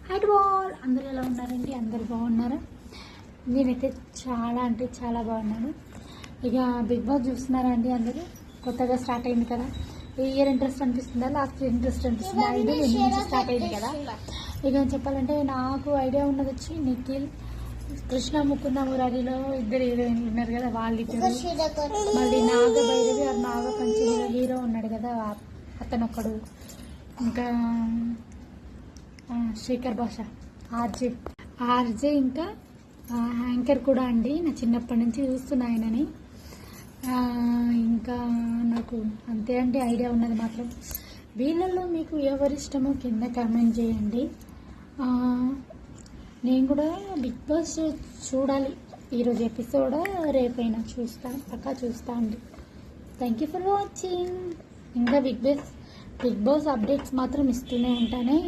Height ball అందరూ ఎలా ఉన్నారండి? అందరు బాగున్నారా? నేనైతే చాలా అంటే చాలా బాగున్నాను. ఇక బిగ్ బాస్ చూస్తున్నారా అండి? అందరూ కొత్తగా స్టార్ట్ అయింది కదా. ఈ ఇయర్ ఇంట్రెస్ట్ అనిపిస్తుందా, లాస్ట్ ఇయర్ ఇంట్రెస్ట్ అనిపిస్తుందా? ఐదు నుంచి స్టార్ట్ అయింది కదా. ఇక చెప్పాలంటే నాకు ఐడియా ఉన్నది వచ్చి నిఖిల్, కృష్ణ, ముకుంద మురారిలో ఇద్దరు హీరోయిన్లు ఉన్నారు కదా, వాళ్ళిద్దరు. మళ్ళీ నాగ భైరవి నాగ పంచమిలో హీరో ఉన్నాడు కదా, అతను ఒకడు. ఇంకా శేఖర్ భాష, ఆర్జే ఇంకా యాంకర్ కూడా అండి. నా చిన్నప్పటి నుంచి చూస్తున్నా ఆయనని. ఇంకా నాకు అంతే అండి ఐడియా ఉన్నది మాత్రం. వీళ్ళల్లో మీకు ఎవరిష్టమో కింద కామెంట్ చేయండి. నేను కూడా బిగ్ బాస్ చూడాలి. ఈరోజు ఎపిసోడ్ రేపైనా పక్కా చూస్తా అండి. Thank you for watching. ఇంకా బిగ్ బాస్ అప్డేట్స్ మాత్రం ఇస్తూనే ఉంటానే.